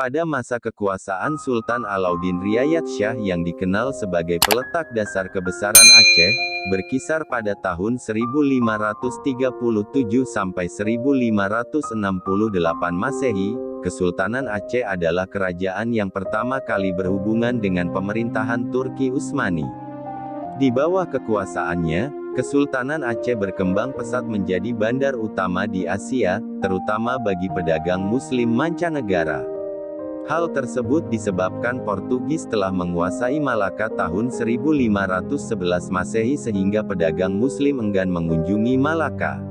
Pada masa kekuasaan Sultan Alauddin Riayat Shah yang dikenal sebagai peletak dasar kebesaran Aceh, berkisar pada tahun 1537 sampai 1568 Masehi, Kesultanan Aceh adalah kerajaan yang pertama kali berhubungan dengan pemerintahan Turki Utsmani. Di bawah kekuasaannya, Kesultanan Aceh berkembang pesat menjadi bandar utama di Asia, terutama bagi pedagang Muslim mancanegara. Hal tersebut disebabkan Portugis telah menguasai Malaka tahun 1511 Masehi sehingga pedagang Muslim enggan mengunjungi Malaka.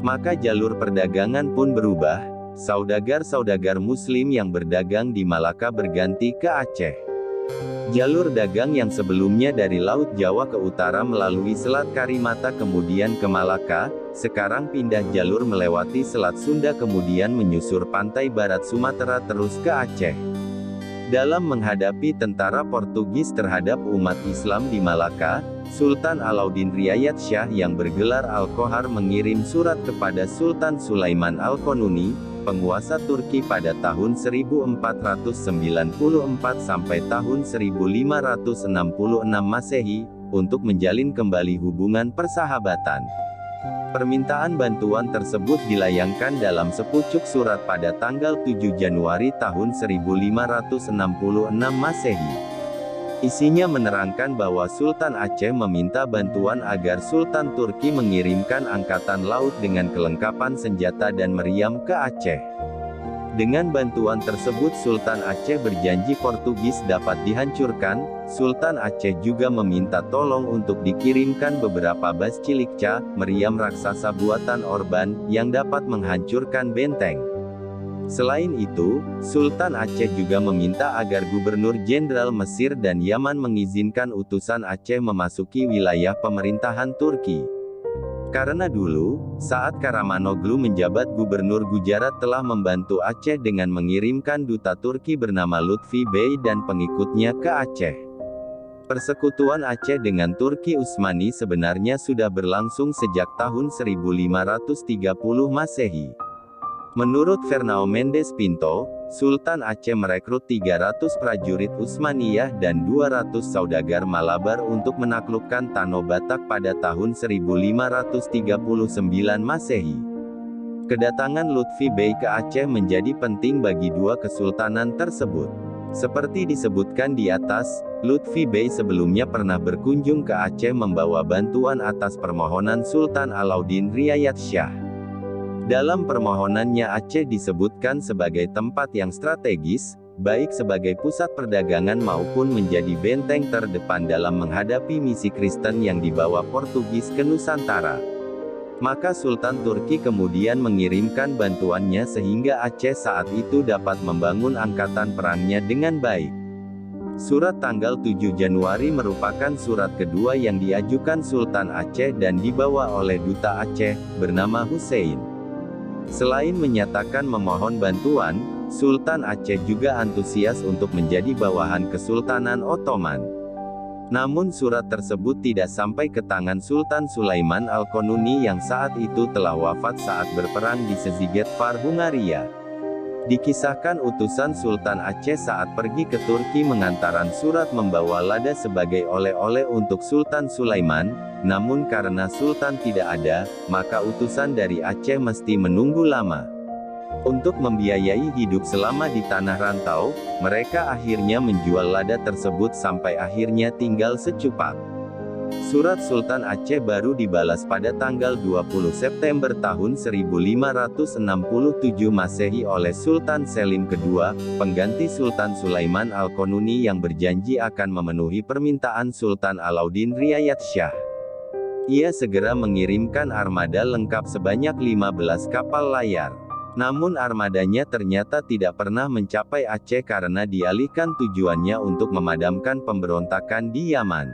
Maka jalur perdagangan pun berubah, saudagar-saudagar Muslim yang berdagang di Malaka berganti ke Aceh. Jalur dagang yang sebelumnya dari Laut Jawa ke utara melalui Selat Karimata kemudian ke Malaka, sekarang pindah jalur melewati Selat Sunda kemudian menyusur pantai barat Sumatera terus ke Aceh. Dalam menghadapi tentara Portugis terhadap umat Islam di Malaka, Sultan Alauddin Riayat Shah yang bergelar Al-Qohar mengirim surat kepada Sultan Sulaiman Al-Qanuni, penguasa Turki pada tahun 1494 sampai tahun 1566 Masehi, untuk menjalin kembali hubungan persahabatan. Permintaan bantuan tersebut dilayangkan dalam sepucuk surat pada tanggal 7 Januari tahun 1566 Masehi. Isinya menerangkan bahwa Sultan Aceh meminta bantuan agar Sultan Turki mengirimkan angkatan laut dengan kelengkapan senjata dan meriam ke Aceh. Dengan bantuan tersebut Sultan Aceh berjanji Portugis dapat dihancurkan. Sultan Aceh juga meminta tolong untuk dikirimkan beberapa bas cilikca, meriam raksasa buatan Orban, yang dapat menghancurkan benteng. Selain itu, Sultan Aceh juga meminta agar Gubernur Jenderal Mesir dan Yaman mengizinkan utusan Aceh memasuki wilayah pemerintahan Turki. Karena dulu, saat Karamanoglu menjabat Gubernur Gujarat telah membantu Aceh dengan mengirimkan duta Turki bernama Lutfi Bey dan pengikutnya ke Aceh. Persekutuan Aceh dengan Turki Utsmani sebenarnya sudah berlangsung sejak tahun 1530 Masehi. Menurut Fernão Mendes Pinto, Sultan Aceh merekrut 300 prajurit Utsmaniyah dan 200 saudagar Malabar untuk menaklukkan Tanah Batak pada tahun 1539 Masehi. Kedatangan Lutfi Bey ke Aceh menjadi penting bagi dua kesultanan tersebut. Seperti disebutkan di atas, Lutfi Bey sebelumnya pernah berkunjung ke Aceh membawa bantuan atas permohonan Sultan Alauddin Riayat Shah. Dalam permohonannya Aceh disebutkan sebagai tempat yang strategis, baik sebagai pusat perdagangan maupun menjadi benteng terdepan dalam menghadapi misi Kristen yang dibawa Portugis ke Nusantara. Maka Sultan Turki kemudian mengirimkan bantuannya sehingga Aceh saat itu dapat membangun angkatan perangnya dengan baik. Surat tanggal 7 Januari merupakan surat kedua yang diajukan Sultan Aceh dan dibawa oleh Duta Aceh, bernama Hussein. Selain menyatakan memohon bantuan, Sultan Aceh juga antusias untuk menjadi bawahan Kesultanan Ottoman. Namun surat tersebut tidak sampai ke tangan Sultan Sulaiman Al-Qanuni yang saat itu telah wafat saat berperang di Szigety, Hungaria. Dikisahkan utusan Sultan Aceh saat pergi ke Turki mengantaran surat membawa lada sebagai oleh-oleh untuk Sultan Sulaiman, namun karena Sultan tidak ada, maka utusan dari Aceh mesti menunggu lama. Untuk membiayai hidup selama di tanah rantau, mereka akhirnya menjual lada tersebut sampai akhirnya tinggal secupak. Surat Sultan Aceh baru dibalas pada tanggal 20 September tahun 1567 Masehi oleh Sultan Selim II, pengganti Sultan Sulaiman Al-Qanuni yang berjanji akan memenuhi permintaan Sultan Alauddin Riayat Shah. Ia segera mengirimkan armada lengkap sebanyak 15 kapal layar. Namun armadanya ternyata tidak pernah mencapai Aceh karena dialihkan tujuannya untuk memadamkan pemberontakan di Yaman.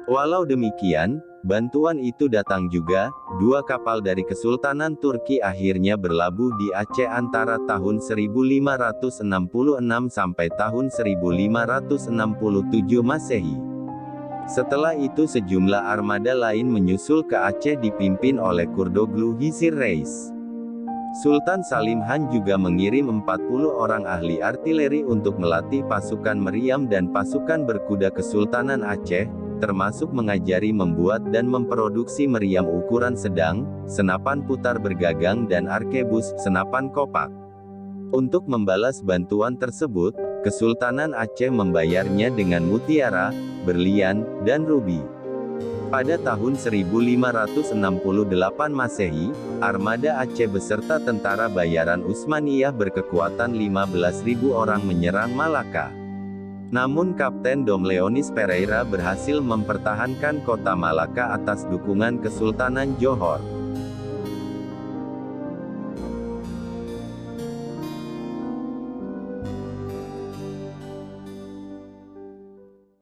Walau demikian, bantuan itu datang juga. Dua kapal dari Kesultanan Turki akhirnya berlabuh di Aceh antara tahun 1566 sampai tahun 1567 Masehi. Setelah itu sejumlah armada lain menyusul ke Aceh dipimpin oleh Kurdoglu Hisir Reis. Sultan Salim Han juga mengirim 40 orang ahli artileri untuk melatih pasukan meriam dan pasukan berkuda Kesultanan Aceh, termasuk mengajari membuat dan memproduksi meriam ukuran sedang, senapan putar bergagang dan arkebus, senapan kopak. Untuk membalas bantuan tersebut, Kesultanan Aceh membayarnya dengan mutiara, berlian, dan rubi. Pada tahun 1568 Masehi, armada Aceh beserta tentara bayaran Utsmaniyah berkekuatan 15.000 orang menyerang Malaka. Namun Kapten Dom Leonis Pereira berhasil mempertahankan kota Malaka atas dukungan Kesultanan Johor.